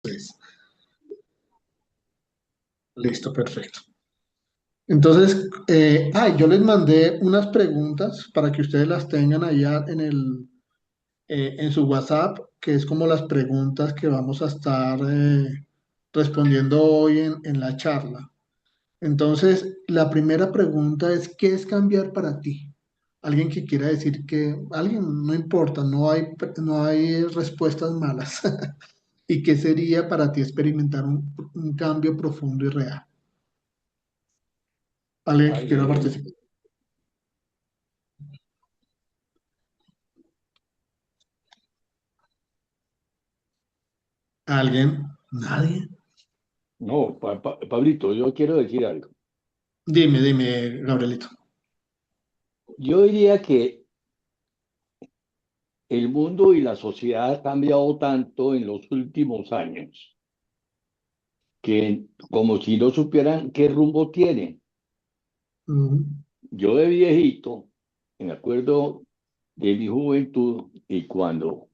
Pues, listo, perfecto. Entonces, yo les mandé unas preguntas para que ustedes las tengan allá en su WhatsApp, que es como las preguntas que vamos a estar respondiendo hoy en la charla. Entonces, la primera pregunta es, ¿qué es cambiar para ti? Alguien que quiera decir alguien, no importa, no hay respuestas malas. ¿Y qué sería para ti experimentar un cambio profundo y real? Alguien que quiera Alguien, participar. ¿Alguien? ¿Nadie? no, Pablito, yo quiero decir algo. Dime, Gabrielito. Yo diría que el mundo y la sociedad ha cambiado tanto en los últimos años que como si no supieran qué rumbo tienen. Ujú. Yo de viejito, me acuerdo de mi juventud y cuando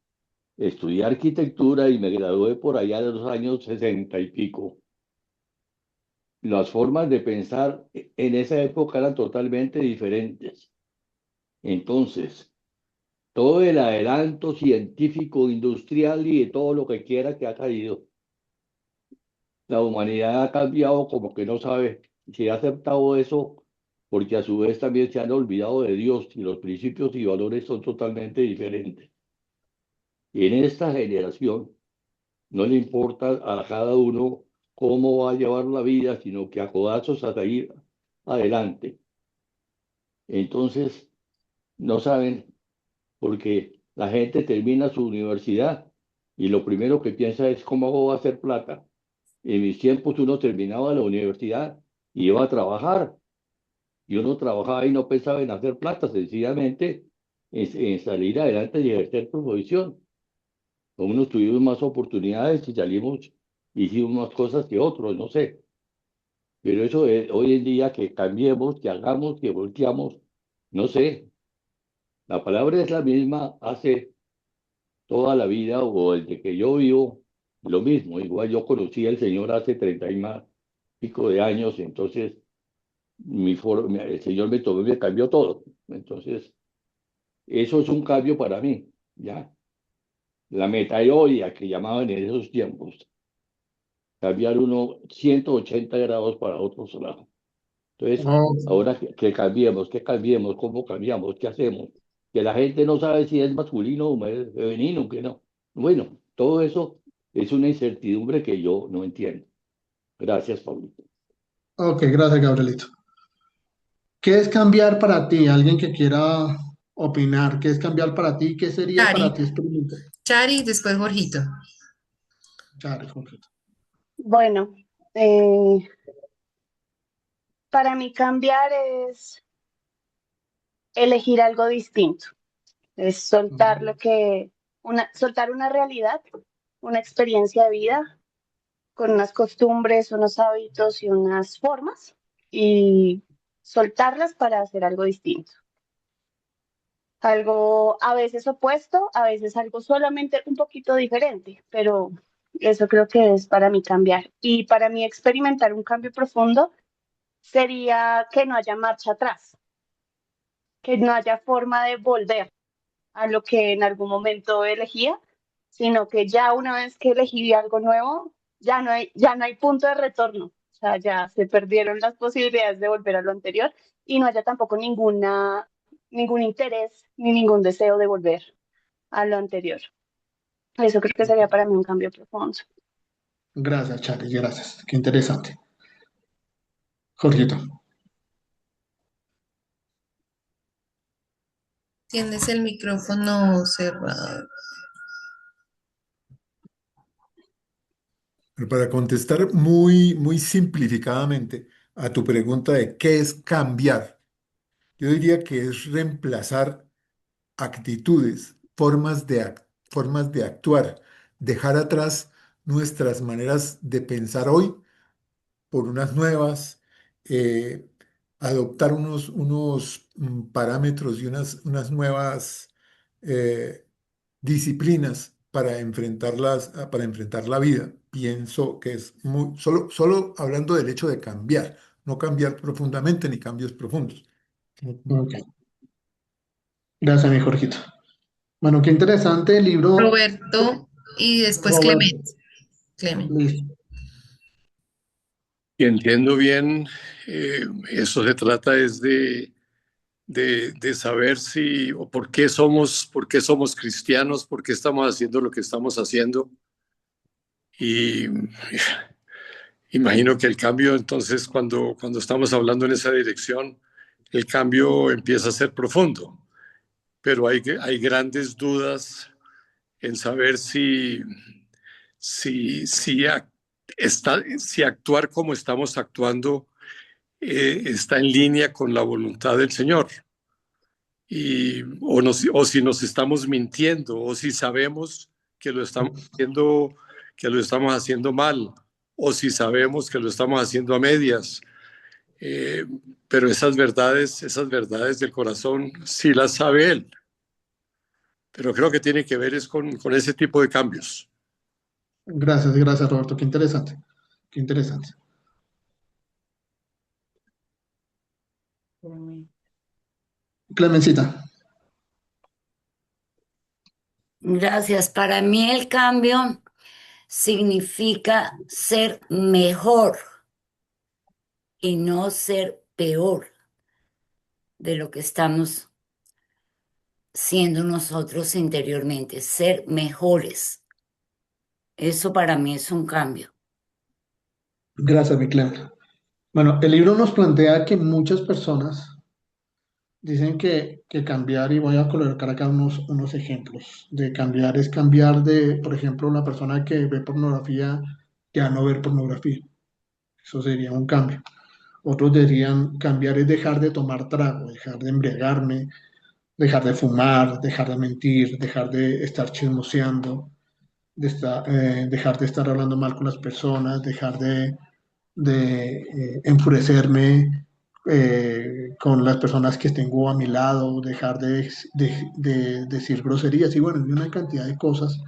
estudié arquitectura y me gradué por allá de los años 60 y pico, las formas de pensar en esa época eran totalmente diferentes. Entonces, todo el adelanto científico, industrial y de todo lo que quiera que ha caído, la humanidad ha cambiado como que no sabe si ha aceptado eso, porque a su vez también se han olvidado de Dios y los principios y valores son totalmente diferentes. Y en esta generación no le importa a cada uno cómo va a llevar la vida, sino que a codazos a seguir adelante. Entonces, no saben porque la gente termina su universidad y lo primero que piensa es cómo hago a hacer plata. En mis tiempos uno terminaba la universidad y iba a trabajar y uno trabajaba y no pensaba en hacer plata, sencillamente en salir adelante y ejercer su profesión. Unos tuvimos más oportunidades y salimos, hicimos más cosas que otros, no sé. Pero eso es, hoy en día que cambiemos, que hagamos, que volteamos, no sé. La palabra es la misma hace toda la vida o desde que yo vivo, lo mismo. Igual yo conocí al Señor hace 30 y más pico de años, entonces el Señor me tomó y me cambió todo. Entonces, eso es un cambio para mí, ¿ya? La metayodia que llamaban en esos tiempos, cambiar uno 180 grados para otro lado. Entonces, Ok, ahora que cambiemos, que cambiemos, cómo cambiamos, qué hacemos, que la gente no sabe si es masculino o femenino, que no. Bueno, todo eso es una incertidumbre que yo no entiendo. Gracias, Pablo. ok, gracias, Gabrielito. ¿Qué es cambiar para ti? Alguien que quiera opinar. ¿Qué es cambiar para ti? ¿Qué sería para Chari, ti experimentar? Chari, después Jorgito. Chale, Jorgito. Bueno, eh, para mí cambiar es elegir algo distinto, es soltar Ujú. soltar una realidad, una experiencia de vida con unas costumbres, unos hábitos y unas formas y soltarlas para hacer algo distinto. Algo a veces opuesto, a veces algo solamente un poquito diferente, pero eso creo que es para mí cambiar. Y para mí experimentar un cambio profundo sería que no haya marcha atrás, que no haya forma de volver a lo que en algún momento elegía, sino que ya una vez que elegí algo nuevo, ya no hay punto de retorno. O sea, ya se perdieron las posibilidades de volver a lo anterior y no haya tampoco ningún interés ni ningún deseo de volver a lo anterior. Eso creo que sería para mí un cambio profundo. Gracias, Chale, gracias. Qué interesante. Jorgito. Tienes el micrófono cerrado. Pero para contestar muy simplificadamente a tu pregunta de qué es cambiar, yo diría que es reemplazar actitudes, formas de actuar, dejar atrás nuestras maneras de pensar hoy por unas nuevas, eh, adoptar unos parámetros y unas nuevas disciplinas para para enfrentar la vida. pienso que es muy, solo hablando del hecho de cambiar, no cambiar profundamente ni cambios profundos. Ok, gracias, mi Jorgito. Bueno, qué interesante el libro. Roberto y después Roberto, Clement. Clement. listo. Y entiendo bien, eso se trata es de saber si o por qué somos cristianos, por qué estamos haciendo lo que estamos haciendo. Y imagino que el cambio, entonces, cuando estamos hablando en esa dirección, el cambio empieza a ser profundo, pero hay grandes dudas en saber si, si actuar como estamos actuando está en línea con la voluntad del Señor. O si nos estamos mintiendo, o si sabemos que que lo estamos haciendo mal, o si sabemos que lo estamos haciendo a medias. Eh, pero esas verdades del corazón, sí las sabe Él. Pero creo que tiene que ver es con ese tipo de cambios. Gracias, gracias, Roberto. Qué interesante. Qué interesante. Clemencita. Gracias. Para mí el cambio significa ser mejor y no ser peor de lo que estamos siendo nosotros interiormente, ser mejores. Eso para mí es un cambio. Gracias, mi Clemen. Bueno, el libro nos plantea que muchas personas dicen que cambiar, y voy a colocar acá unos ejemplos, de cambiar es cambiar de, por ejemplo, la persona que ve pornografía ya no ver pornografía. Eso sería un cambio. Otros dirían cambiar es dejar de tomar trago, dejar de embriagarme, dejar de fumar, dejar de mentir, dejar de estar chismoseando, dejar de estar hablando mal con las personas, dejar de enfurecerme con las personas que tengo a mi lado, dejar de decir groserías y bueno, y una cantidad de cosas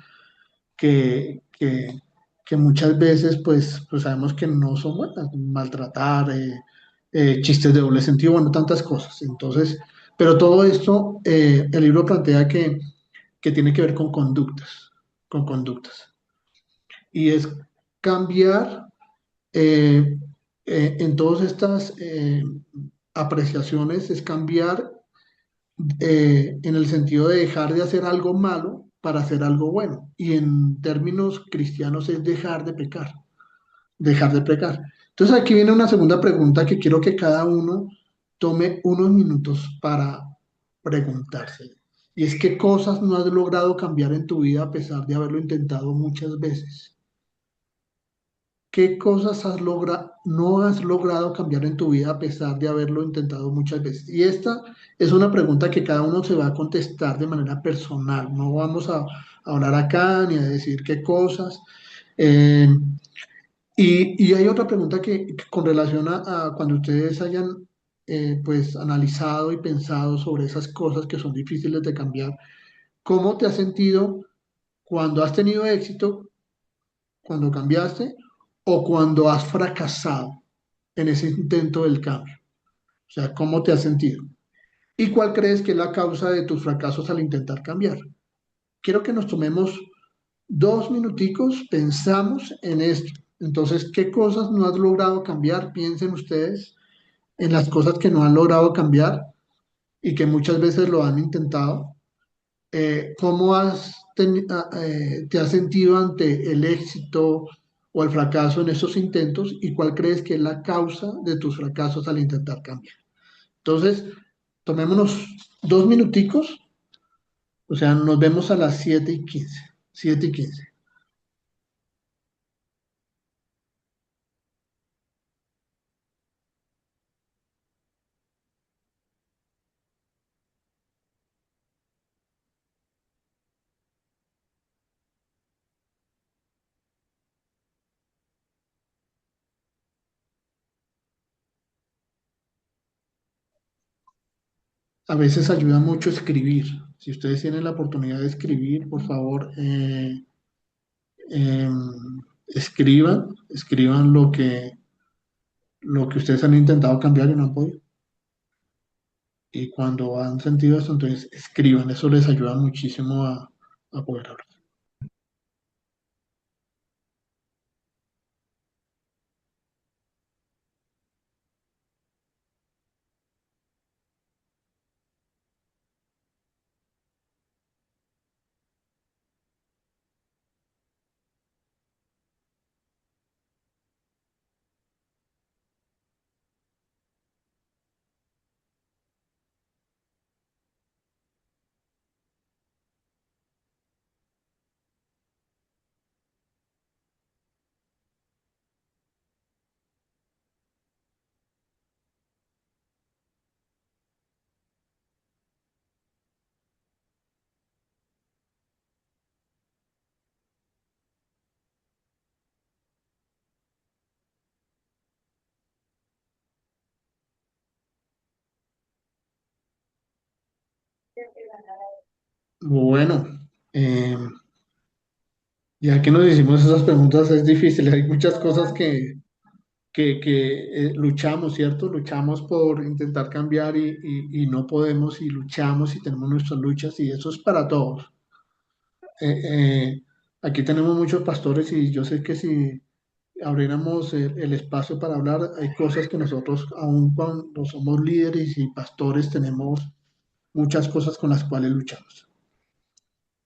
que, que, que muchas veces pues sabemos que no son buenas, maltratar, chistes de doble sentido, bueno, tantas cosas. Entonces, pero todo esto, el libro plantea que tiene que ver con conductas. Y es cambiar eh, en todas estas apreciaciones, es cambiar en el sentido de dejar de hacer algo malo para hacer algo bueno. Y en términos cristianos es dejar de pecar, dejar de pecar. Entonces aquí viene una segunda pregunta que quiero que cada uno tome unos minutos para preguntarse. Y es qué cosas no has logrado cambiar en tu vida a pesar de haberlo intentado muchas veces. ¿Qué cosas no has logrado cambiar en tu vida a pesar de haberlo intentado muchas veces? Y esta es una pregunta que cada uno se va a contestar de manera personal. No vamos a hablar acá ni a decir qué cosas. Eh, y hay otra pregunta que con relación a cuando ustedes hayan pues analizado y pensado sobre esas cosas que son difíciles de cambiar, ¿cómo te has sentido cuando has tenido éxito, cuando cambiaste o cuando has fracasado en ese intento del cambio? O sea, ¿cómo te has sentido? ¿Y cuál crees que es la causa de tus fracasos al intentar cambiar? Quiero que nos tomemos 2 minuticos, pensamos en esto. Entonces, ¿qué cosas no has logrado cambiar? Piensen ustedes en las cosas que no han logrado cambiar y que muchas veces lo han intentado. ¿Cómo te has sentido ante el éxito o el fracaso en esos intentos y cuál crees que es la causa de tus fracasos al intentar cambiar? Entonces, tomémonos 2 minuticos, o sea, nos vemos a las 7:15. 7:15. A veces ayuda mucho escribir. Si ustedes tienen la oportunidad de escribir, por favor, escriban lo que ustedes han intentado cambiar y no han podido. Y cuando han sentido eso, entonces escriban, eso les ayuda muchísimo a poder hablar. Bueno, eh, ya que nos hicimos esas preguntas, es difícil. Hay muchas cosas que luchamos, ¿cierto? Luchamos por intentar cambiar y no podemos, y luchamos y tenemos nuestras luchas, y eso es para todos. Aquí tenemos muchos pastores y yo sé que si abriéramos el espacio para hablar, hay cosas que nosotros, aun cuando somos líderes y pastores, tenemos muchas cosas con las cuales luchamos.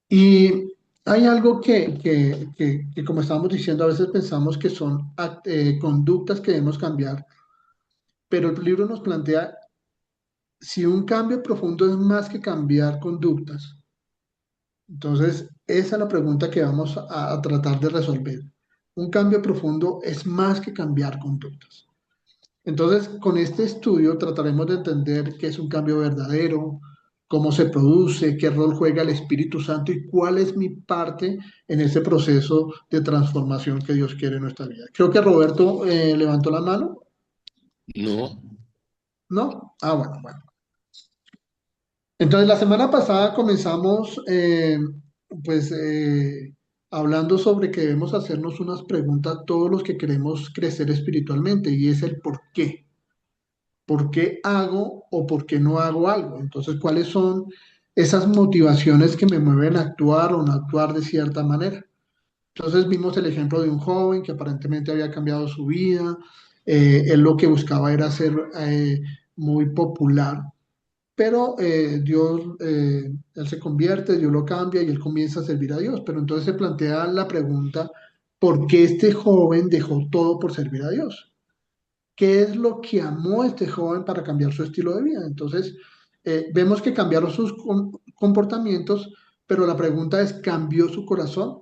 Y hay algo que, como estábamos diciendo, a veces pensamos que son conductas que debemos cambiar, pero el libro nos plantea si un cambio profundo es más que cambiar conductas. Entonces, esa es la pregunta que vamos a tratar de resolver. Un cambio profundo es más que cambiar conductas. Entonces, con este estudio trataremos de entender qué es un cambio verdadero, cómo se produce, qué rol juega el Espíritu Santo y cuál es mi parte en ese proceso de transformación que Dios quiere en nuestra vida. Creo que Roberto levantó la mano, No. ¿no? Ah, bueno. Entonces, la semana pasada comenzamos pues hablando sobre que debemos hacernos unas preguntas todos los que queremos crecer espiritualmente, y es el por qué. ¿Por qué hago o por qué no hago algo? Entonces, ¿cuáles son esas motivaciones que me mueven a actuar o no actuar de cierta manera? Entonces vimos el ejemplo de un joven que aparentemente había cambiado su vida. Él lo que buscaba era ser muy popular, pero Dios, él se convierte, Dios lo cambia y él comienza a servir a Dios. Pero entonces se plantea la pregunta, ¿por qué este joven dejó todo por servir a Dios? ¿Qué es lo que amó este joven para cambiar su estilo de vida? Entonces, vemos que cambiaron sus comportamientos, pero la pregunta es, ¿cambió su corazón?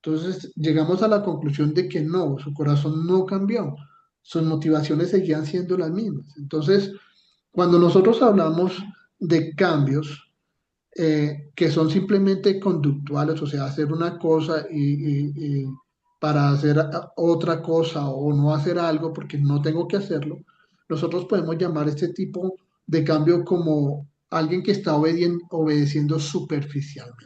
Entonces, llegamos a la conclusión de que no, su corazón no cambió, sus motivaciones seguían siendo las mismas. Entonces, cuando nosotros hablamos de cambios, que son simplemente conductuales, o sea, hacer una cosa y para hacer otra cosa o no hacer algo porque no tengo que hacerlo, nosotros podemos llamar este tipo de cambio como alguien que está obedeciendo superficialmente.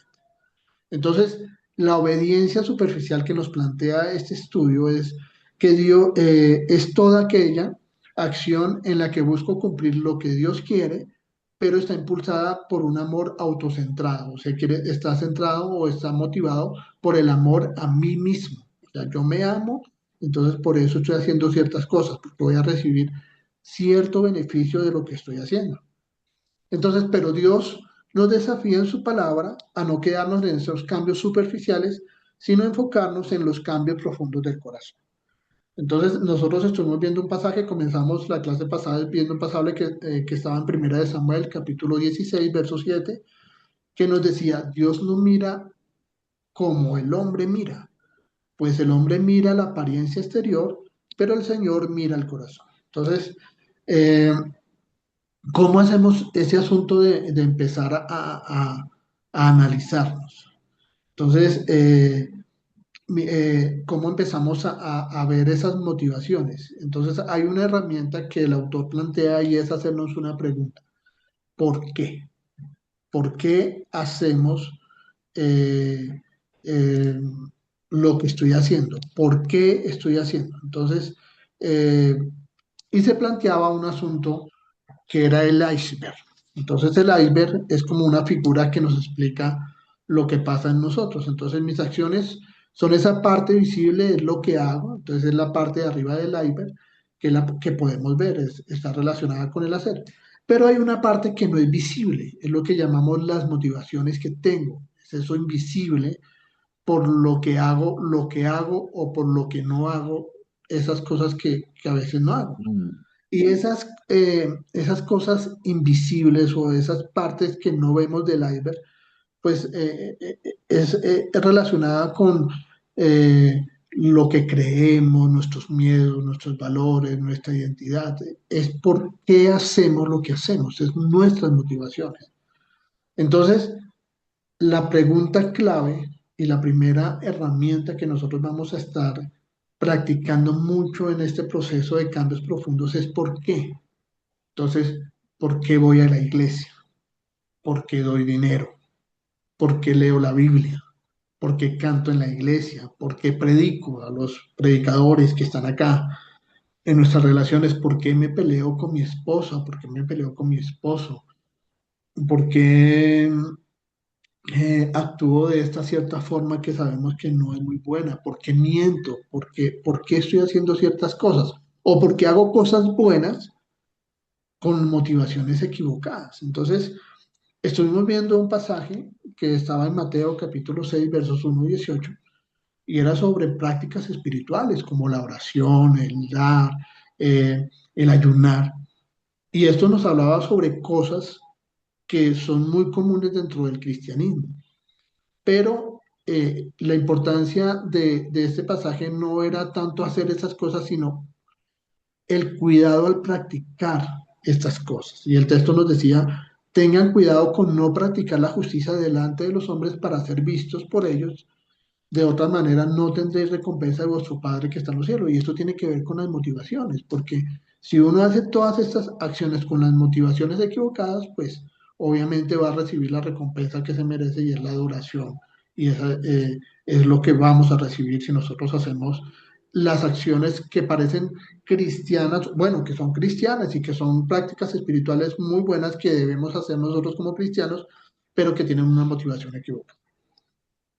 Entonces, la obediencia superficial que nos plantea este estudio es que Dios es toda aquella acción en la que busco cumplir lo que Dios quiere, pero está impulsada por un amor autocentrado, o sea, está centrado o está motivado por el amor a mí mismo. O sea, yo me amo, entonces por eso estoy haciendo ciertas cosas, porque voy a recibir cierto beneficio de lo que estoy haciendo. Entonces, pero Dios nos desafía en su palabra a no quedarnos en esos cambios superficiales, sino enfocarnos en los cambios profundos del corazón. Entonces, nosotros estuvimos viendo un pasaje, comenzamos la clase pasada viendo un pasaje que estaba en Primera de Samuel, capítulo 16, verso 7, que nos decía, Dios no mira como el hombre mira, pues el hombre mira la apariencia exterior, pero el Señor mira el corazón. Entonces, eh, ¿cómo hacemos ese asunto de empezar a analizarnos? Entonces, ¿cómo empezamos a ver esas motivaciones? Entonces, hay una herramienta que el autor plantea y es hacernos una pregunta. ¿Por qué? ¿Por qué hacemos eh, eh, lo que estoy haciendo, por qué estoy haciendo. Entonces, eh, y se planteaba un asunto que era el iceberg. Entonces el iceberg es como una figura que nos explica lo que pasa en nosotros. Entonces mis acciones son esa parte visible, es lo que hago. Entonces es la parte de arriba del iceberg que, la, que podemos ver, está relacionada con el hacer. Pero hay una parte que no es visible, es lo que llamamos las motivaciones que tengo. Es eso invisible por lo que hago o por lo que no hago, esas cosas que a veces no hago. Y esas cosas invisibles o esas partes que no vemos del iceberg, pues es relacionada con lo que creemos, nuestros miedos, nuestros valores, nuestra identidad. Es por qué hacemos lo que hacemos, es nuestras motivaciones. Entonces, la pregunta clave y la primera herramienta que nosotros vamos a estar practicando mucho en este proceso de cambios profundos es por qué. Entonces, ¿por qué voy a la iglesia? ¿Por qué doy dinero? ¿Por qué leo la Biblia? ¿Por qué canto en la iglesia? ¿Por qué predico a los predicadores que están acá en nuestras relaciones? ¿Por qué me peleo con mi esposa? ¿Por qué me peleo con mi esposo? ¿Por qué actúo de esta cierta forma que sabemos que no es muy buena? ¿Por qué miento? Por qué estoy haciendo ciertas cosas? ¿O por qué hago cosas buenas con motivaciones equivocadas? Entonces, estuvimos viendo un pasaje que estaba en Mateo capítulo 6 versos 1 y 18, y era sobre prácticas espirituales como la oración, el dar, el ayunar. Y esto nos hablaba sobre cosas que son muy comunes dentro del cristianismo. Pero la importancia de este pasaje no era tanto hacer esas cosas, sino el cuidado al practicar estas cosas. Y el texto nos decía, tengan cuidado con no practicar la justicia delante de los hombres para ser vistos por ellos. De otra manera, no tendréis recompensa de vuestro Padre que está en los cielos. Y esto tiene que ver con las motivaciones, porque si uno hace todas estas acciones con las motivaciones equivocadas, pues obviamente va a recibir la recompensa que se merece y es la adoración. Y esa, es lo que vamos a recibir si nosotros hacemos las acciones que parecen cristianas, bueno, que son cristianas y que son prácticas espirituales muy buenas que debemos hacer nosotros como cristianos, pero que tienen una motivación equivocada.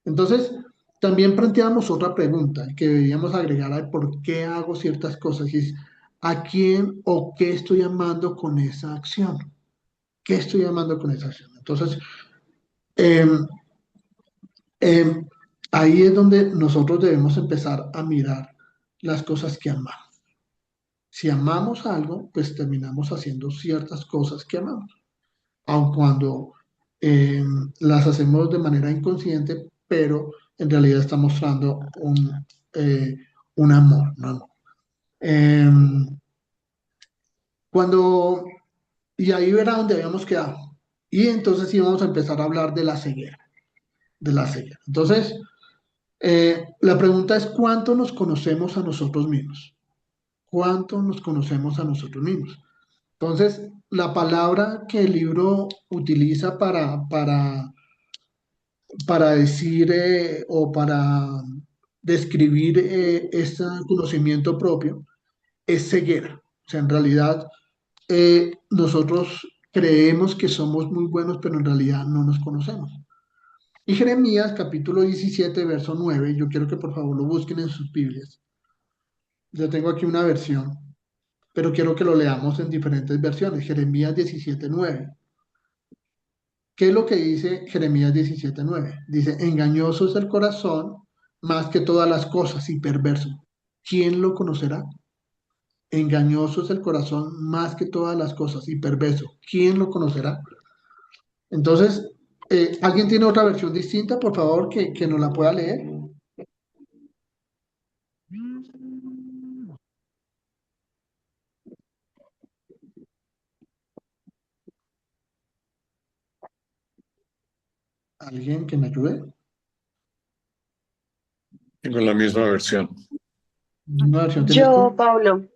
Entonces, también planteamos otra pregunta que deberíamos agregar al por qué hago ciertas cosas, y es ¿a quién o qué estoy amando con esa acción? ¿Qué estoy amando con esa acción? Entonces, em, em, ahí es donde nosotros debemos empezar a mirar las cosas que amamos. Si amamos algo, pues terminamos haciendo ciertas cosas que amamos, aun cuando las hacemos de manera inconsciente, pero en realidad está mostrando eh, un amor, ¿no? Em, cuando, y ahí verá donde habíamos quedado. Y entonces sí vamos a empezar a hablar de la ceguera, de la ceguera. Entonces, la pregunta es, ¿cuánto nos conocemos a nosotros mismos? ¿Cuánto nos conocemos a nosotros mismos? Entonces, la palabra que el libro utiliza para decir o para describir este conocimiento propio es ceguera. O sea, en realidad nosotros creemos que somos muy buenos, pero en realidad no nos conocemos. Y Jeremías capítulo 17, verso 9, yo quiero que por favor lo busquen en sus Biblias. Yo tengo aquí una versión, pero quiero que lo leamos en diferentes versiones. Jeremías 17, 9. ¿Qué es lo que dice Jeremías 17:9? Dice, engañoso es el corazón más que todas las cosas y perverso. ¿Quién lo conocerá? Engañoso es el corazón más que todas las cosas y perverso. ¿Quién lo conocerá? Entonces, ¿alguien tiene otra versión distinta, por favor, que nos la pueda leer? ¿Alguien que me ayude? Tengo la misma versión. ¿Una versión tienes Yo, tú? Pablo,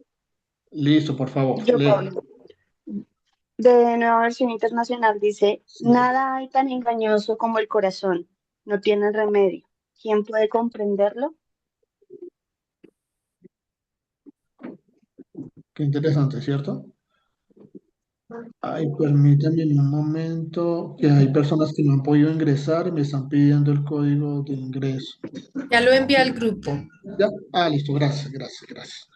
Listo, por favor, yo, lee. Pablo. De Nueva Versión Internacional dice, Sí. nada hay tan engañoso como el corazón, no tiene remedio. ¿quién puede comprenderlo? Qué interesante, ¿cierto? Ay, permítanme un momento, que hay personas que no han podido ingresar y me están pidiendo el código de ingreso. Ya lo envié al grupo. ¿Ya? Ah, listo, gracias, gracias, gracias.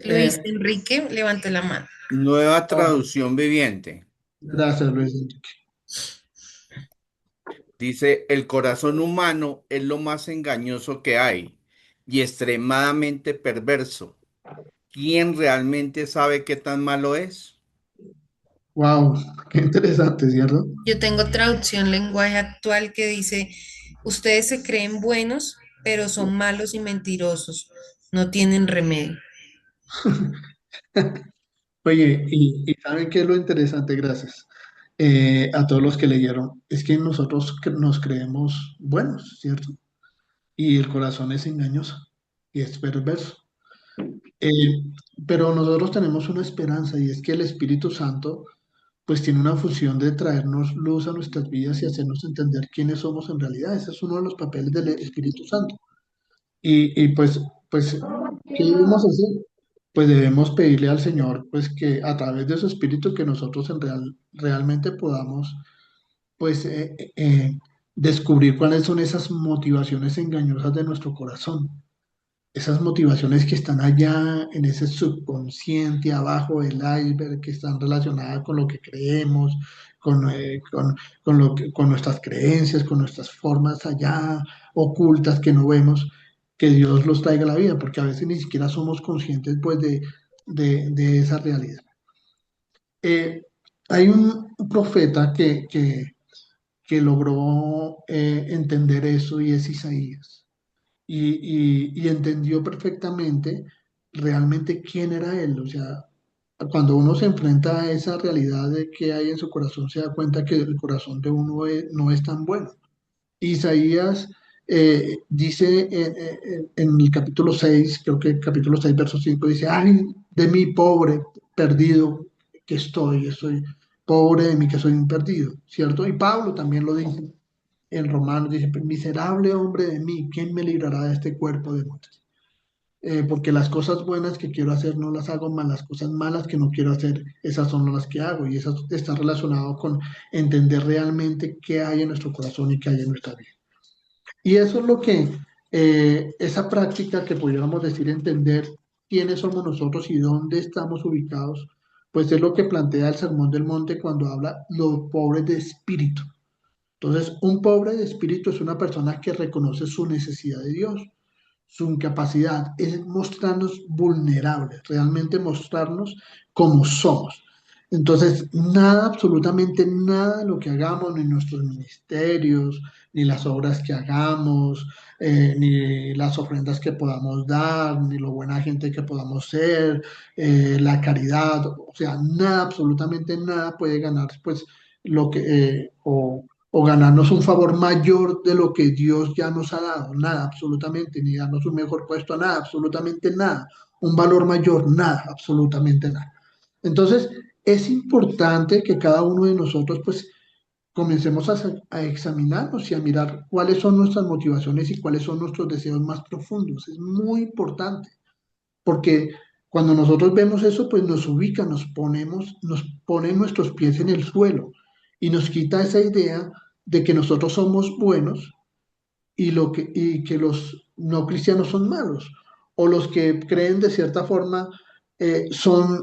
Luis Enrique levantó la mano. Nueva traducción viviente. Gracias, Luis Enrique. Dice, el corazón humano es lo más engañoso que hay y extremadamente perverso. ¿Quién realmente sabe qué tan malo es? Wow, qué interesante, ¿cierto? Yo tengo traducción lenguaje actual que dice, ustedes se creen buenos, pero son malos y mentirosos. No tienen remedio. Oye, y ¿saben qué es lo interesante? Gracias a todos los que leyeron. Es que nosotros nos creemos buenos, ¿cierto? Y el corazón es engañoso y es perverso. Eh, pero nosotros tenemos una esperanza y es que el Espíritu Santo pues tiene una función de traernos luz a nuestras vidas y hacernos entender quiénes somos en realidad. Ese es uno de los papeles del Espíritu Santo. Pues, ¿qué debemos hacer? Pues debemos pedirle al Señor, pues que a través de su Espíritu que nosotros realmente podamos, pues, descubrir cuáles son esas motivaciones engañosas de nuestro corazón, esas motivaciones que están allá en ese subconsciente abajo del iceberg, que están relacionadas con lo que creemos, con nuestras creencias, con nuestras formas allá ocultas que no vemos, que Dios los traiga a la vida, porque a veces ni siquiera somos conscientes pues de esa realidad. Eh, Hay un profeta que logró entender eso y es Isaías y entendió perfectamente realmente quién era él. O sea, cuando uno se enfrenta a esa realidad de que hay en su corazón, se da cuenta que el corazón de uno no es tan bueno. Isaías dice en el capítulo 6, creo que el capítulo 6 verso 5 dice, ay, de mí pobre, perdido que estoy pobre de mí que soy un perdido, ¿cierto? Y Pablo también lo dice en Romanos, dice, miserable hombre de mí, ¿quién me librará de este cuerpo de muerte? Porque las cosas buenas que quiero hacer no las hago, más las cosas malas que no quiero hacer, esas son las que hago. Y eso está relacionado con entender realmente qué hay en nuestro corazón y qué hay en nuestra vida. Y eso es lo que, esa práctica que pudiéramos decir, entender quiénes somos nosotros y dónde estamos ubicados, pues es lo que plantea el Sermón del Monte cuando habla los pobres de espíritu. Entonces, un pobre de espíritu es una persona que reconoce su necesidad de Dios, su incapacidad, es mostrarnos vulnerables, realmente mostrarnos como somos. Entonces, nada, absolutamente nada de lo que hagamos, ni nuestros ministerios, ni las obras que hagamos, ni las ofrendas que podamos dar, ni lo buena gente que podamos ser, la caridad, o sea, nada, absolutamente nada puede ganar, pues, lo que, o ganarnos un favor mayor de lo que Dios ya nos ha dado, nada, absolutamente, ni darnos un mejor puesto, nada, absolutamente nada, un valor mayor, nada, absolutamente nada. Entonces, es importante que cada uno de nosotros, pues, comencemos a examinarnos y a mirar cuáles son nuestras motivaciones y cuáles son nuestros deseos más profundos. Es muy importante, porque cuando nosotros vemos eso, pues nos ubica, nos pone nuestros pies en el suelo y nos quita esa idea de que nosotros somos buenos y que los no cristianos son malos, o los que creen de cierta forma son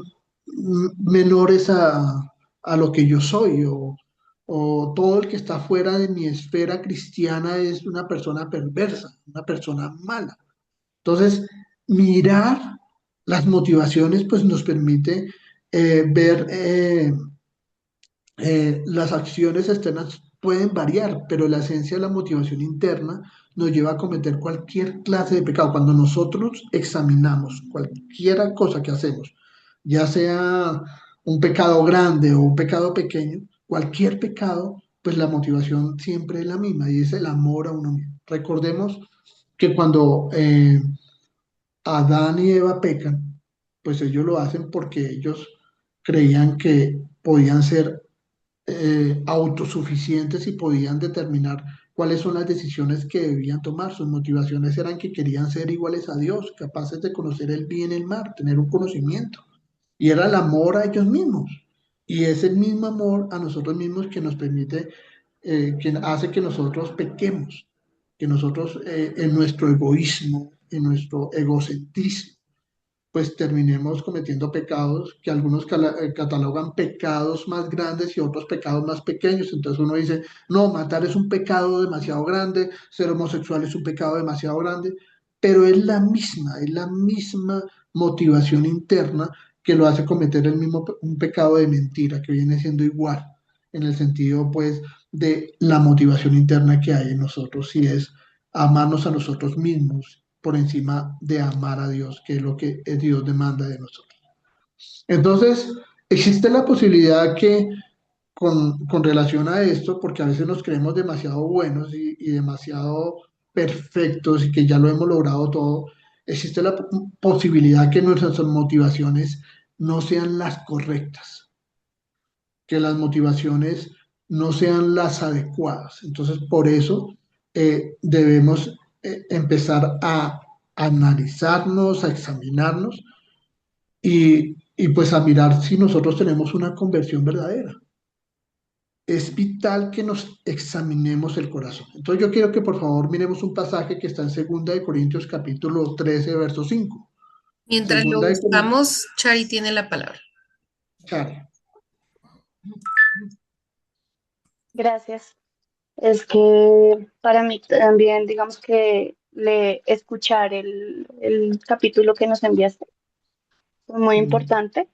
menores a lo que yo soy, o todo el que está fuera de mi esfera cristiana es una persona perversa, una persona mala. Entonces, mirar las motivaciones pues nos permite ver las acciones externas pueden variar, pero la esencia de la motivación interna nos lleva a cometer cualquier clase de pecado. Cuando nosotros examinamos cualquier cosa que hacemos, ya sea un pecado grande o un pecado pequeño, cualquier pecado, pues la motivación siempre es la misma y es el amor a uno mismo. Recordemos que cuando Adán y Eva pecan, pues ellos lo hacen porque ellos creían que podían ser autosuficientes y podían determinar cuáles son las decisiones que debían tomar. Sus motivaciones eran que querían ser iguales a Dios, capaces de conocer el bien y el mal, tener un conocimiento. Y era el amor a ellos mismos. Y es el mismo amor a nosotros mismos que nos permite, que hace que nosotros pequemos, que nosotros en nuestro egoísmo, en nuestro egocentrismo, pues terminemos cometiendo pecados que algunos catalogan pecados más grandes y otros pecados más pequeños. Entonces uno dice, no, matar es un pecado demasiado grande, ser homosexual es un pecado demasiado grande, pero es la misma motivación interna que lo hace cometer el mismo un pecado de mentira, que viene siendo igual, en el sentido pues de la motivación interna que hay en nosotros, y es amarnos a nosotros mismos por encima de amar a Dios, que es lo que Dios demanda de nosotros. Entonces, existe la posibilidad que con relación a esto, porque a veces nos creemos demasiado buenos y demasiado perfectos y que ya lo hemos logrado todo, existe la posibilidad que nuestras motivaciones no sean las correctas, que las motivaciones no sean las adecuadas. Entonces, por eso debemos empezar a analizarnos, a examinarnos y pues a mirar si nosotros tenemos una conversión verdadera. Es vital que nos examinemos el corazón. Entonces yo quiero que por favor miremos un pasaje que está en Segunda de Corintios capítulo 13 verso 5. Mientras lo Segunda de Corintios, buscamos, Chari tiene la palabra. Chari. Gracias. Es que para mí también, digamos que escuchar el capítulo que nos enviaste fue muy importante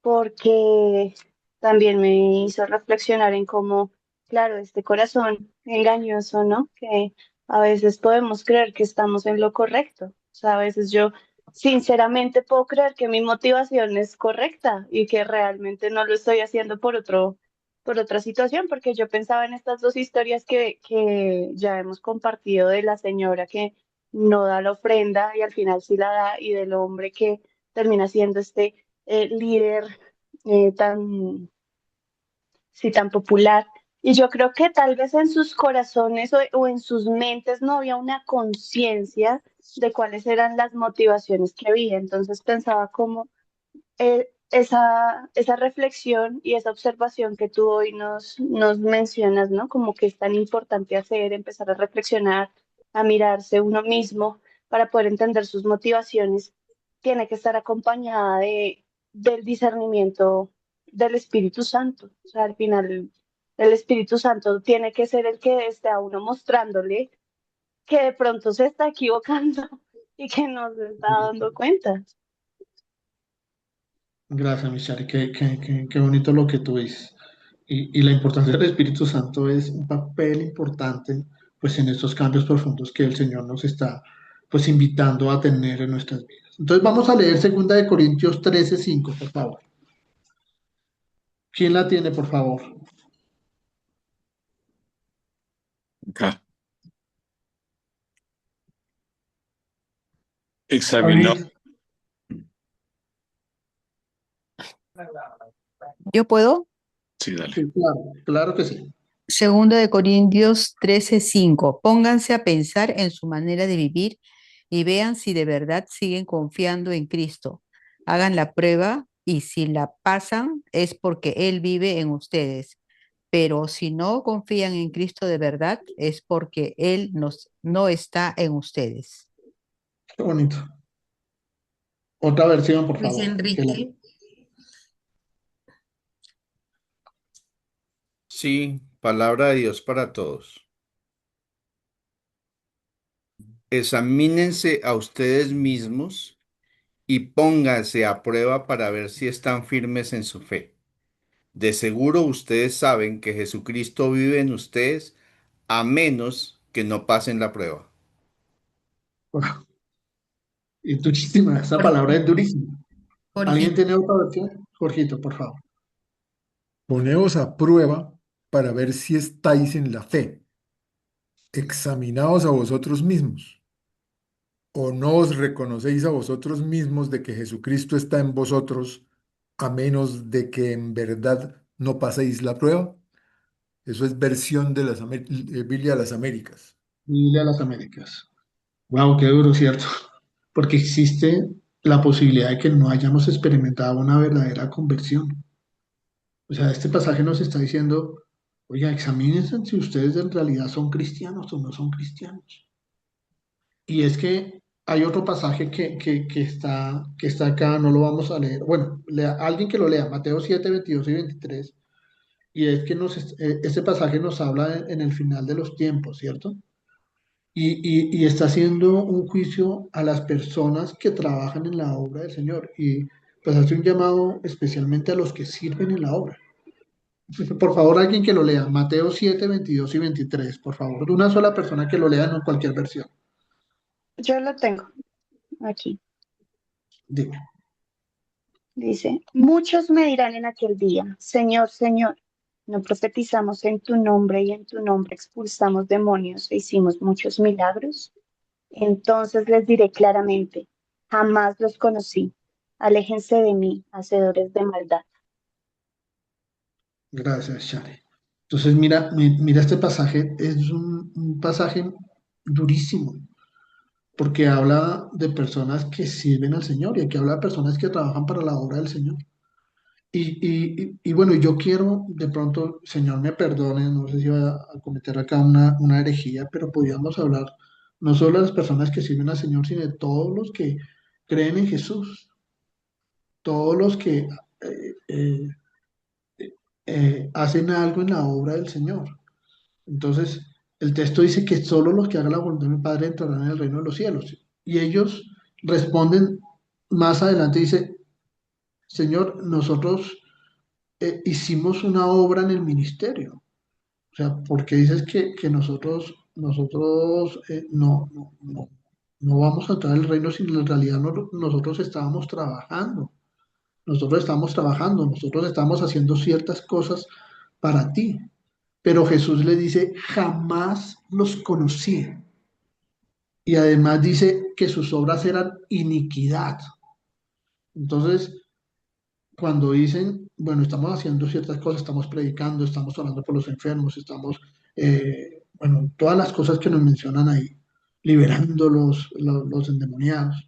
porque también me hizo reflexionar en cómo, claro, este corazón engañoso, ¿no? Que a veces podemos creer que estamos en lo correcto. O sea, a veces yo sinceramente puedo creer que mi motivación es correcta y que realmente no lo estoy haciendo por otra situación, porque yo pensaba en estas dos historias que ya hemos compartido de la señora que no da la ofrenda y al final sí la da, y del hombre que termina siendo este líder tan, sí, tan popular. Y yo creo que tal vez en sus corazones o en sus mentes no había una conciencia de cuáles eran las motivaciones que había. Entonces pensaba cómo esa reflexión y esa observación que tú hoy nos mencionas, ¿no? Como que es tan importante hacer, empezar a reflexionar, a mirarse uno mismo para poder entender sus motivaciones, tiene que estar acompañada del discernimiento del Espíritu Santo. O sea, al final, el Espíritu Santo tiene que ser el que esté a uno mostrándole que de pronto se está equivocando y que no se está dando cuenta. Gracias, Michelle. Qué bonito lo que tú dices. Y la importancia del Espíritu Santo es un papel importante pues en estos cambios profundos que el Señor nos está pues invitando a tener en nuestras vidas. Entonces vamos a leer Segunda de Corintios 13:5, por favor. ¿Quién la tiene, por favor? Acá. Examinó. David. ¿Yo puedo? Sí, dale. Sí, claro, claro que sí. Segundo de Corintios 13:5. Pónganse a pensar en su manera de vivir y vean si de verdad siguen confiando en Cristo. Hagan la prueba y si la pasan es porque Él vive en ustedes. Pero si no confían en Cristo de verdad es porque Él no está en ustedes. Qué bonito. Otra versión, por Luis favor. Enrique. Sí, palabra de Dios para todos. Examínense a ustedes mismos y pónganse a prueba para ver si están firmes en su fe. De seguro ustedes saben que Jesucristo vive en ustedes a menos que no pasen la prueba. Y durísima, esa palabra es durísima. ¿Alguien Jorge. tiene otra versión? Jorgito, por favor. Poneos a prueba para ver si estáis en la fe. Examinaos a vosotros mismos. ¿O no os reconocéis a vosotros mismos de que Jesucristo está en vosotros, a menos de que en verdad no paséis la prueba? Eso es versión de Biblia de las Américas. Biblia de las Américas. Wow, qué duro, ¿cierto? Porque existe la posibilidad de que no hayamos experimentado una verdadera conversión. O sea, este pasaje nos está diciendo, oiga, examínense si ustedes en realidad son cristianos o no son cristianos. Y es que hay otro pasaje que está acá, no lo vamos a leer. Bueno, alguien que lo lea, Mateo 7, 22 y 23. Y es que este pasaje nos habla en el final de los tiempos, ¿cierto? Y está haciendo un juicio a las personas que trabajan en la obra del Señor. Y pues hace un llamado especialmente a los que sirven en la obra. Por favor, alguien que lo lea, Mateo 7, 22 y 23, por favor, de una sola persona que lo lea, no en cualquier versión. Yo lo tengo aquí. Dime. Dice, muchos me dirán en aquel día, Señor, Señor, ¿no profetizamos en tu nombre y en tu nombre expulsamos demonios e hicimos muchos milagros? Entonces les diré claramente, jamás los conocí. Aléjense de mí, hacedores de maldad. Gracias, Shari. Entonces, mira este pasaje, es un pasaje durísimo, porque habla de personas que sirven al Señor y aquí habla de personas que trabajan para la obra del Señor. Y bueno, yo quiero, de pronto, Señor me perdone, no sé si voy a cometer acá una herejía, pero podríamos hablar no solo de las personas que sirven al Señor, sino de todos los que creen en Jesús, todos los que eh, hacen algo en la obra del Señor. Entonces, el texto dice que solo los que hagan la voluntad de mi Padre entrarán en el reino de los cielos. Y ellos responden más adelante, dice, Señor, nosotros hicimos una obra en el ministerio. O sea, porque dices que nosotros no vamos a entrar al reino si en realidad nosotros estábamos trabajando. Nosotros estamos trabajando, nosotros estamos haciendo ciertas cosas para ti. Pero Jesús le dice, jamás los conocí. Y además dice que sus obras eran iniquidad. Entonces, cuando dicen, bueno, estamos haciendo ciertas cosas, estamos predicando, estamos orando por los enfermos, estamos, bueno, todas las cosas que nos mencionan ahí, liberando los endemoniados.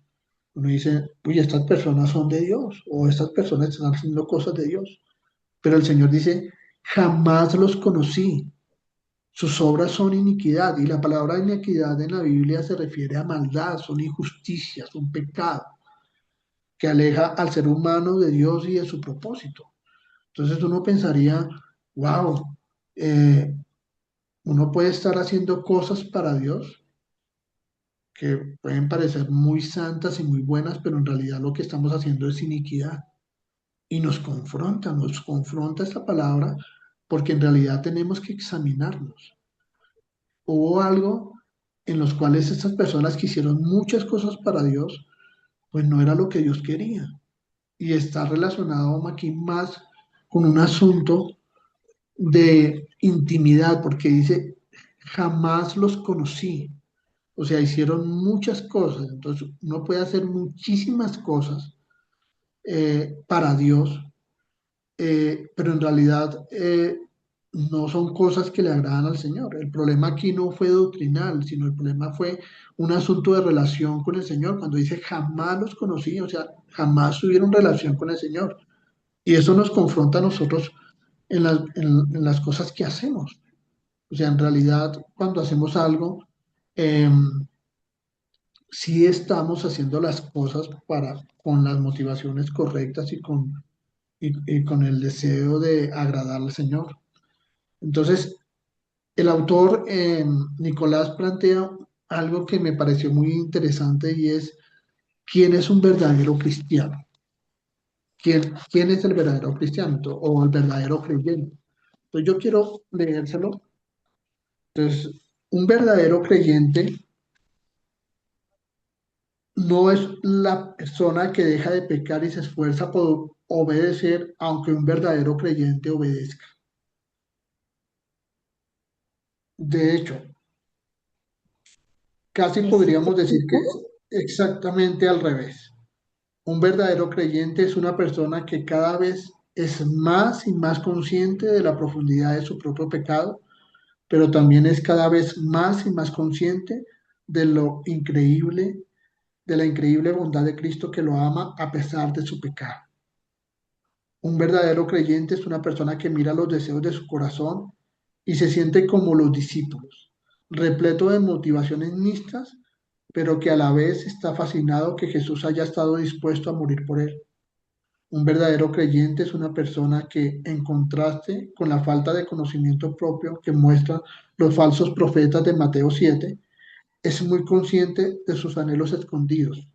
Uno dice, uy, estas personas son de Dios, o estas personas están haciendo cosas de Dios. Pero el Señor dice, jamás los conocí. Sus obras son iniquidad, y la palabra iniquidad en la Biblia se refiere a maldad, son injusticias, un pecado que aleja al ser humano de Dios y de su propósito. Entonces uno pensaría, wow, uno puede estar haciendo cosas para Dios que pueden parecer muy santas y muy buenas, pero en realidad lo que estamos haciendo es iniquidad. Y nos confronta esta palabra porque en realidad tenemos que examinarnos. Hubo algo en los cuales estas personas que hicieron muchas cosas para Dios, pues no era lo que Dios quería. Y está relacionado aquí más con un asunto de intimidad, porque dice, jamás los conocí. O sea, hicieron muchas cosas. Entonces, uno puede hacer muchísimas cosas para Dios, pero en realidad no son cosas que le agradan al Señor. El problema aquí no fue doctrinal, sino el problema fue un asunto de relación con el Señor. Cuando dice jamás los conocí, o sea, jamás tuvieron relación con el Señor. Y eso nos confronta a nosotros en las cosas que hacemos. O sea, en realidad, cuando hacemos algo, eh, sí estamos haciendo las cosas con las motivaciones correctas y con el deseo de agradar al Señor. Entonces, el autor Nicolás plantea algo que me pareció muy interesante y es, ¿quién es un verdadero cristiano? ¿Quién es el verdadero cristiano o el verdadero creyente? Entonces, yo quiero leérselo. Entonces, un verdadero creyente no es la persona que deja de pecar y se esfuerza por obedecer, aunque un verdadero creyente obedezca. De hecho, casi podríamos decir que es exactamente al revés. Un verdadero creyente es una persona que cada vez es más y más consciente de la profundidad de su propio pecado, pero también es cada vez más y más consciente de lo increíble, de la increíble bondad de Cristo que lo ama a pesar de su pecado. Un verdadero creyente es una persona que mira los deseos de su corazón y se siente como los discípulos, repleto de motivaciones mixtas, pero que a la vez está fascinado que Jesús haya estado dispuesto a morir por él. Un verdadero creyente es una persona que, en contraste con la falta de conocimiento propio que muestran los falsos profetas de Mateo 7, es muy consciente de sus anhelos escondidos.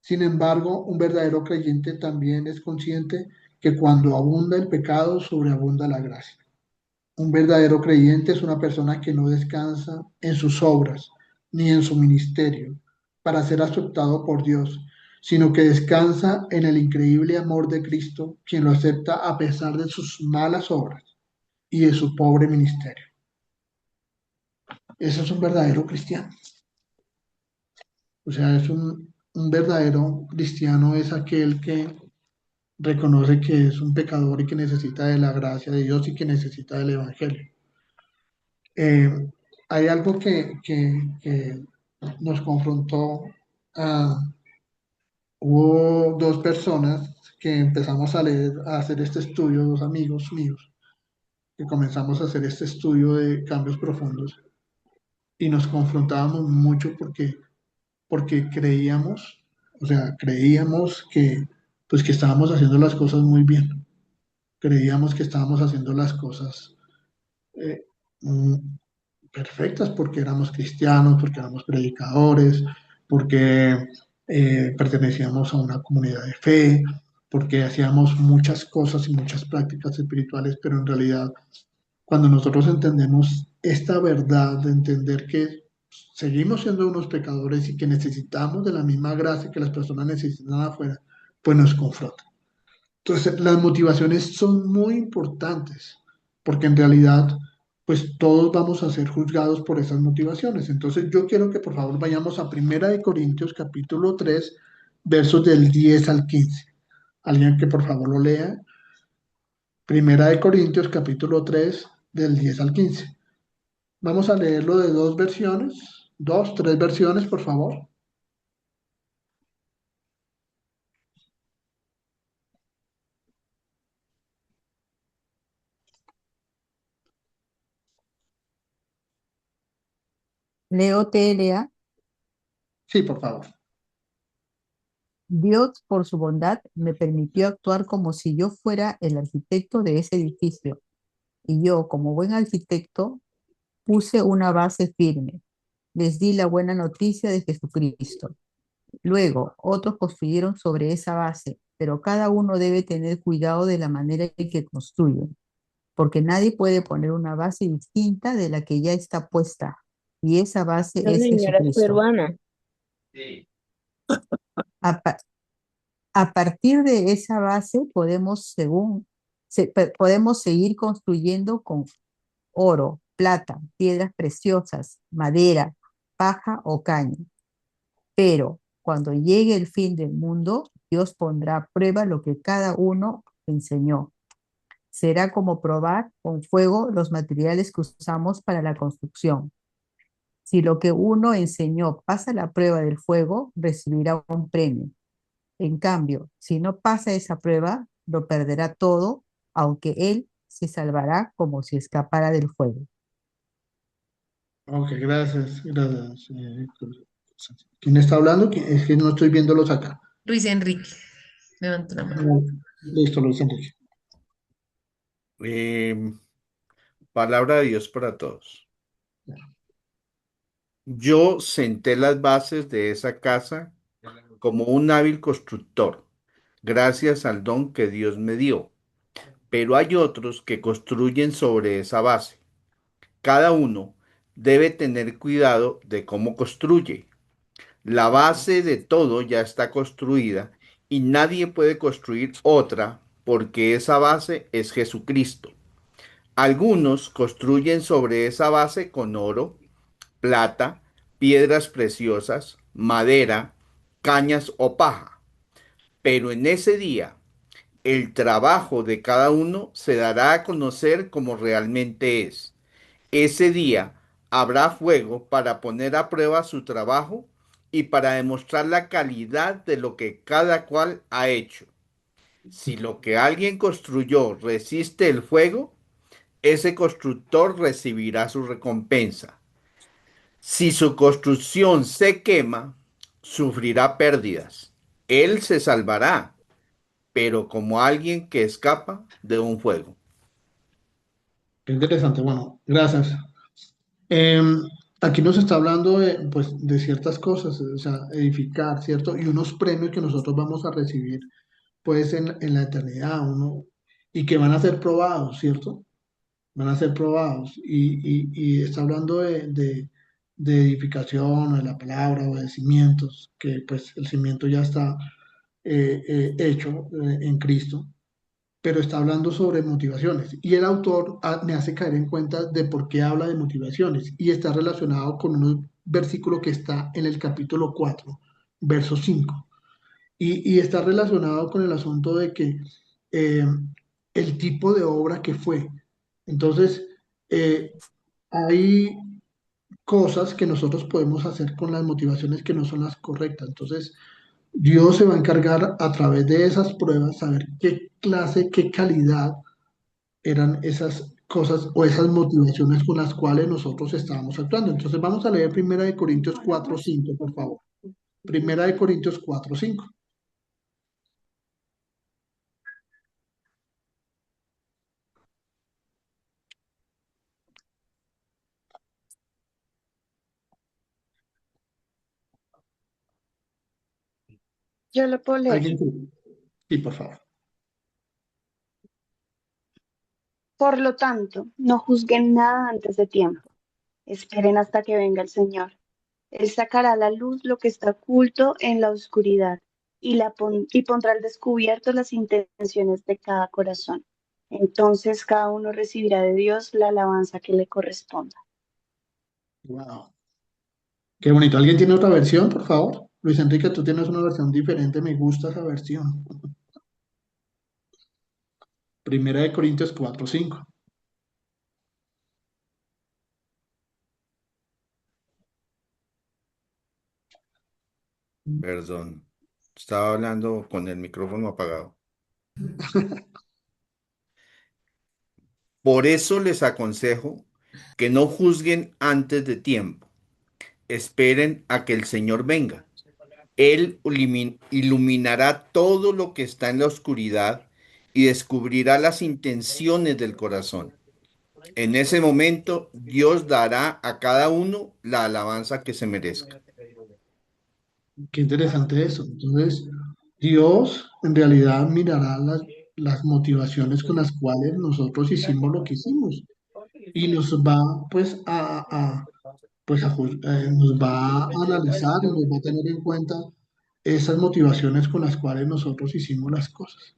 Sin embargo, un verdadero creyente también es consciente que cuando abunda el pecado, sobreabunda la gracia. Un verdadero creyente es una persona que no descansa en sus obras ni en su ministerio para ser aceptado por Dios, sino que descansa en el increíble amor de Cristo, quien lo acepta a pesar de sus malas obras y de su pobre ministerio. Ese es un verdadero cristiano. O sea, un verdadero cristiano es aquel que reconoce que es un pecador y que necesita de la gracia de Dios y que necesita del Evangelio. Eh, Hay algo que nos confrontó. Hubo dos personas que empezamos a leer, a hacer este estudio, dos amigos míos, que comenzamos a hacer este estudio de cambios profundos y nos confrontábamos mucho porque creíamos, o sea, creíamos que, pues, que estábamos haciendo las cosas muy bien. Creíamos que estábamos haciendo las cosas eh, mm, perfectas porque éramos cristianos, porque éramos predicadores, porque pertenecíamos a una comunidad de fe, porque hacíamos muchas cosas y muchas prácticas espirituales, pero en realidad cuando nosotros entendemos esta verdad de entender que seguimos siendo unos pecadores y que necesitamos de la misma gracia que las personas necesitan afuera, pues nos confronta. Entonces, las motivaciones son muy importantes, porque en realidad, pues todos vamos a ser juzgados por esas motivaciones. Entonces, yo quiero que por favor vayamos a Primera de Corintios capítulo 3 versos del 10 al 15. Alguien que por favor lo lea. Primera de Corintios capítulo 3 del 10 al 15. Vamos a leerlo de dos versiones, dos, tres versiones, por favor. Leo TLA. Sí, por favor. Dios, por su bondad, me permitió actuar como si yo fuera el arquitecto de ese edificio. Y yo, como buen arquitecto, puse una base firme. Les di la buena noticia de Jesucristo. Luego, otros construyeron sobre esa base, pero cada uno debe tener cuidado de la manera en que construye, porque nadie puede poner una base distinta de la que ya está puesta, y esa base La es señora es Jesucristo. peruana. A, pa- a partir de esa base podemos seguir construyendo con oro, plata, piedras preciosas, madera, paja o caña. Pero cuando llegue el fin del mundo, Dios pondrá a prueba lo que cada uno enseñó. Será como probar con fuego los materiales que usamos para la construcción. Si lo que uno enseñó pasa la prueba del fuego, recibirá un premio. En cambio, si no pasa esa prueba, lo perderá todo, aunque él se salvará como si escapara del fuego. Ok, gracias, gracias. ¿Quién está hablando? Es que no estoy viéndolos acá. Luis Enrique, levanta la mano. Listo, Luis Enrique. Palabra de Dios para todos. Yo senté las bases de esa casa como un hábil constructor, gracias al don que Dios me dio. Pero hay otros que construyen sobre esa base. Cada uno debe tener cuidado de cómo construye. La base de todo ya está construida y nadie puede construir otra porque esa base es Jesucristo. Algunos construyen sobre esa base con oro, plata, piedras preciosas, madera, cañas o paja. Pero en ese día El trabajo de cada uno se dará a conocer como realmente es. Ese día habrá fuego para poner a prueba su trabajo y para demostrar la calidad de lo que cada cual ha hecho. Si lo que alguien construyó resiste el fuego, ese constructor recibirá su recompensa. Si su construcción se quema, sufrirá pérdidas. Él se salvará, pero como alguien que escapa de un fuego. Qué interesante. Bueno, gracias. Em, Aquí nos está hablando de, pues, de ciertas cosas, o sea, edificar, ¿cierto? Y unos premios que nosotros vamos a recibir, pues, en la eternidad, y que van a ser probados, ¿cierto? Van a ser probados. Y está hablando de edificación, o de la palabra, o de cimientos, que pues el cimiento ya está hecho en Cristo, pero está hablando sobre motivaciones. Y el autor me hace caer en cuenta de por qué habla de motivaciones y está relacionado con un versículo que está en el capítulo 4 verso 5 y está relacionado con el asunto de que eh, el tipo de obra que fue. Entonces, eh, hay cosas que nosotros podemos hacer con las motivaciones que no son las correctas. Entonces, Dios se va a encargar a través de esas pruebas saber qué clase, qué calidad eran esas cosas o esas motivaciones con las cuales nosotros estábamos actuando. Entonces vamos a leer Primera de Corintios 4:5, por favor. Primera de Corintios 4:5. Yo lo puedo leer. ¿Alguien? Sí, por favor. Por lo tanto, no juzguen nada antes de tiempo. Esperen hasta que venga el Señor. Él sacará a la luz lo que está oculto en la oscuridad y pondrá al descubierto las intenciones de cada corazón. Entonces cada uno recibirá de Dios la alabanza que le corresponda. Wow. Qué bonito. ¿Alguien tiene otra versión, por favor? Luis Enrique, tú tienes una versión diferente. Me gusta esa versión. Primera de Corintios 4:5. Perdón, estaba hablando con el micrófono apagado. Por eso les aconsejo que no juzguen antes de tiempo. Esperen a que el Señor venga. Él iluminará todo lo que está en la oscuridad y descubrirá las intenciones del corazón. En ese momento, Dios dará a cada uno la alabanza que se merezca. Qué interesante eso. Entonces, Dios en realidad mirará las motivaciones con las cuales nosotros hicimos lo que hicimos y nos va pues nos va a analizar y nos va a tener en cuenta esas motivaciones con las cuales nosotros hicimos las cosas.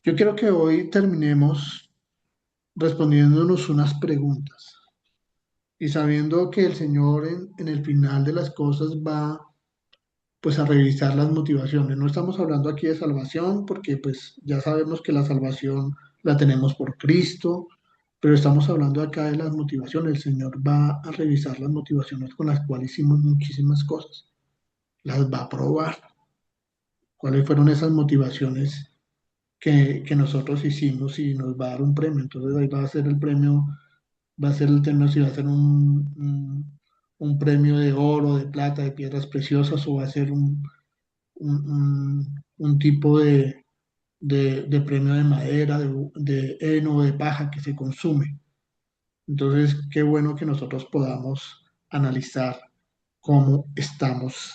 Yo quiero que hoy terminemos respondiéndonos unas preguntas y sabiendo que el Señor en el final de las cosas va pues a revisar las motivaciones. No estamos hablando aquí de salvación porque pues ya sabemos que la salvación la tenemos por Cristo, pero estamos hablando acá de las motivaciones. El Señor va a revisar las motivaciones con las cuales hicimos muchísimas cosas. Las va a probar. ¿Cuáles fueron esas motivaciones que nosotros hicimos y nos va a dar un premio? Entonces ahí va a ser el premio, va a ser el tema si va a ser un premio de oro, de plata, de piedras preciosas o va a ser un tipo de premio de madera, de heno, de paja que se consume. Entonces, qué bueno que nosotros podamos analizar cómo estamos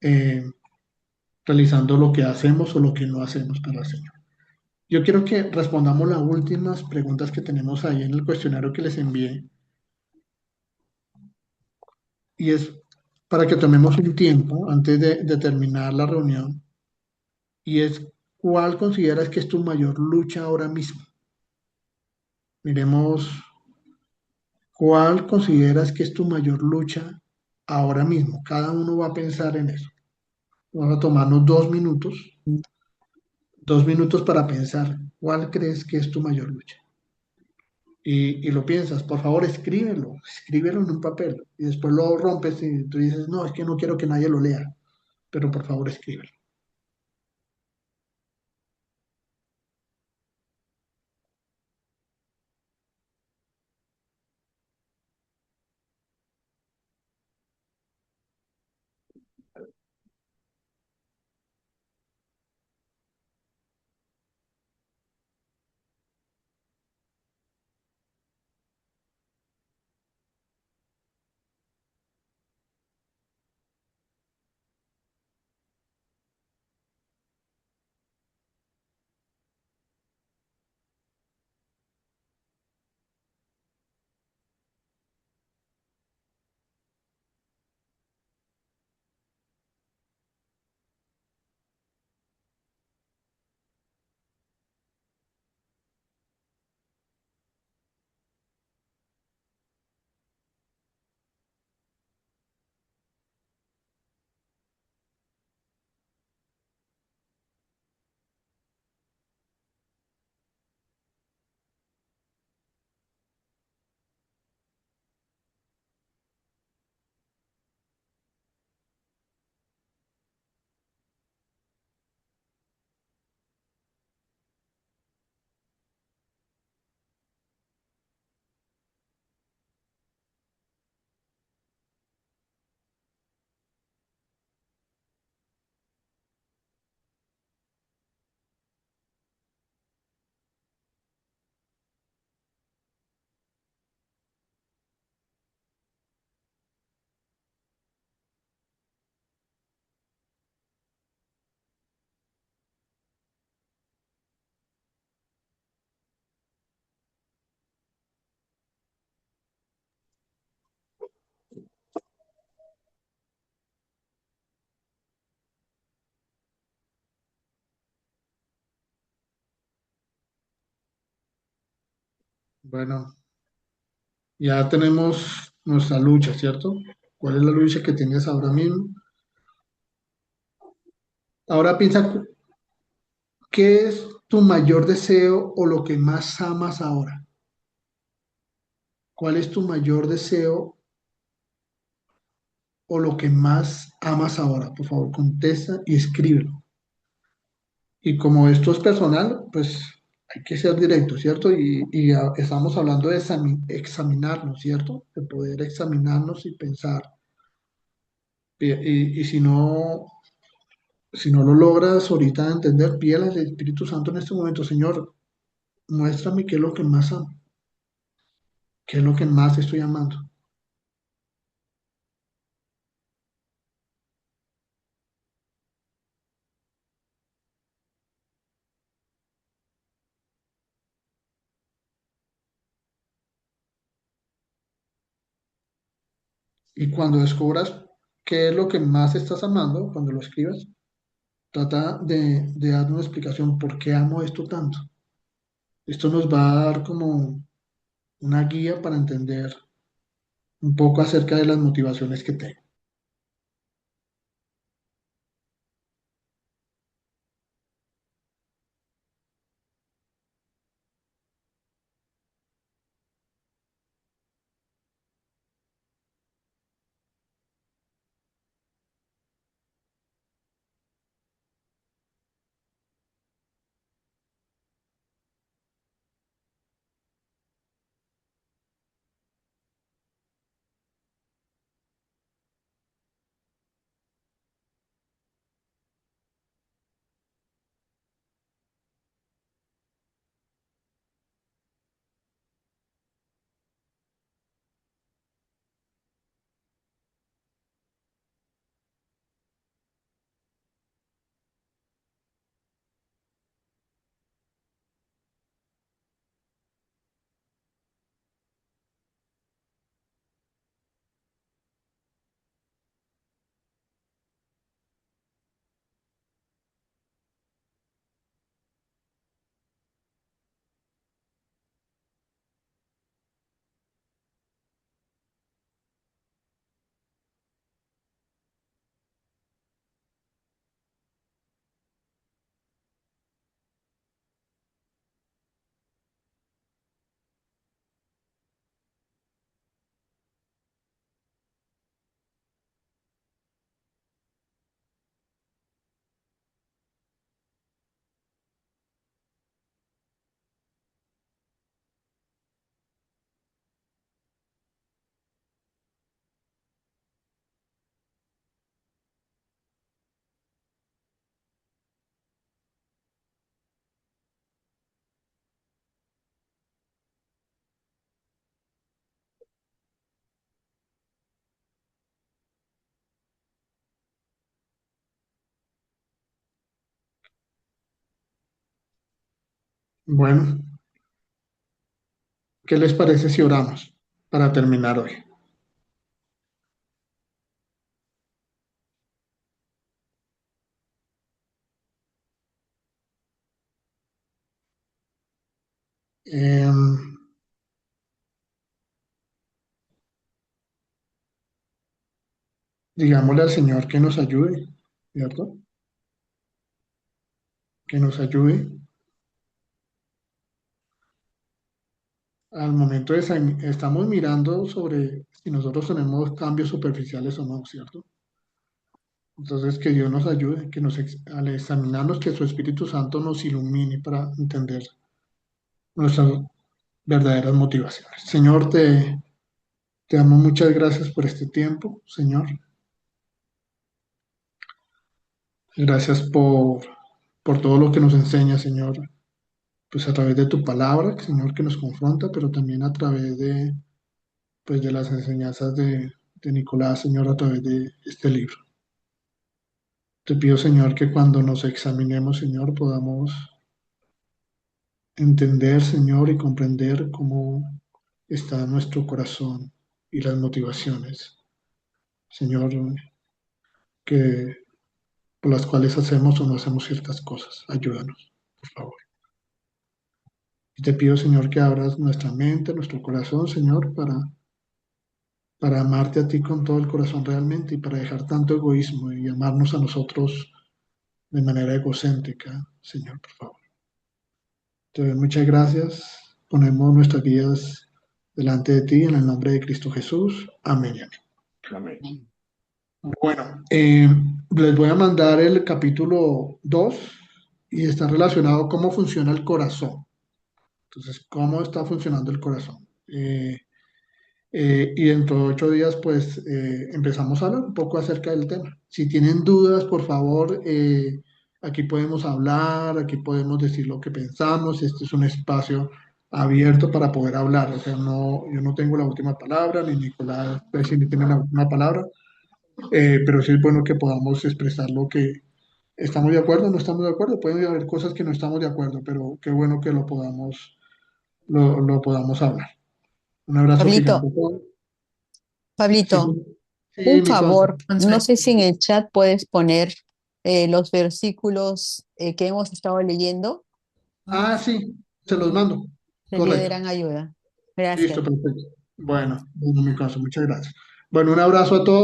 eh, realizando lo que hacemos o lo que no hacemos para el Señor. Yo quiero que respondamos las últimas preguntas que tenemos ahí en el cuestionario que les envié y es para que tomemos un tiempo antes de terminar la reunión y es ¿cuál consideras que es tu mayor lucha ahora mismo? Miremos, ¿cuál consideras que es tu mayor lucha ahora mismo? Cada uno va a pensar en eso. Vamos a tomarnos 2 minutos 2 minutos para pensar cuál crees que es tu mayor lucha. Y lo piensas, por favor, escríbelo en un papel y después lo rompes y tú dices, no, es que no quiero que nadie lo lea, pero por favor, escríbelo. Bueno, ya tenemos nuestra lucha, ¿cierto? ¿Cuál es la lucha que tienes ahora mismo? Ahora piensa, ¿qué es tu mayor deseo o lo que más amas ahora? ¿Cuál es tu mayor deseo o lo que más amas ahora? Por favor, contesta y escríbelo. Y como esto es personal, pues hay que ser directo, ¿cierto? Estamos hablando de examinarnos, ¿cierto? De poder examinarnos y pensar. Y si no lo logras ahorita entender, pídele al Espíritu Santo en este momento, Señor, muéstrame qué es lo que más amo, qué es lo que más estoy amando. Y cuando descubras qué es lo que más estás amando, cuando lo escribas, trata de dar una explicación por qué amo esto tanto. Esto nos va a dar como una guía para entender un poco acerca de las motivaciones que tengo. Bueno, ¿qué les parece si oramos para terminar hoy? Em, digámosle al Señor que nos ayude, ¿cierto? Que nos ayude al momento de estamos mirando sobre si nosotros tenemos cambios superficiales o no, ¿cierto? Entonces, que Dios nos ayude, que al examinarnos, que su Espíritu Santo nos ilumine para entender nuestras verdaderas motivaciones. Señor, te damos muchas gracias por este tiempo, Señor. Gracias por todo lo que nos enseña, Señor, pues a través de tu palabra, Señor, que nos confronta, pero también a través pues, de las enseñanzas de Nicolás, Señor, a través de este libro. Te pido, Señor, que cuando nos examinemos, Señor, podamos entender, Señor, y comprender cómo está nuestro corazón y las motivaciones, Señor, que por las cuales hacemos o no hacemos ciertas cosas. Ayúdanos, por favor. Y te pido, Señor, que abras nuestra mente, nuestro corazón, Señor, para amarte a ti con todo el corazón realmente y para dejar tanto egoísmo y amarnos a nosotros de manera egocéntrica, Señor, por favor. Te doy muchas gracias. Ponemos nuestras vidas delante de ti en el nombre de Cristo Jesús. Amén y amén. Amén. Bueno, les voy a mandar el capítulo 2 y está relacionado a cómo funciona el corazón. Entonces, cómo está funcionando el corazón. Y dentro de 8 días, pues empezamos a hablar un poco acerca del tema. Si tienen dudas, por favor, aquí podemos hablar, aquí podemos decir lo que pensamos. Este es un espacio abierto para poder hablar. O sea, no, yo no tengo la última palabra, ni Nicolás ni tiene la última palabra, pero sí es bueno que podamos expresar lo que estamos de acuerdo o no estamos de acuerdo. Pueden haber cosas que no estamos de acuerdo, pero qué bueno que lo podamos hablar. Un abrazo gigante Pablito, a todos. Sí, Pablito, sí, un mi Conce. favor, no sé si en el chat puedes poner los versículos que hemos estado leyendo. Ah, sí, se los mando. Sería de Correcto. gran ayuda. Listo, Gracias. perfecto. Bueno, mi Conce, muchas gracias. Bueno, un abrazo a todos.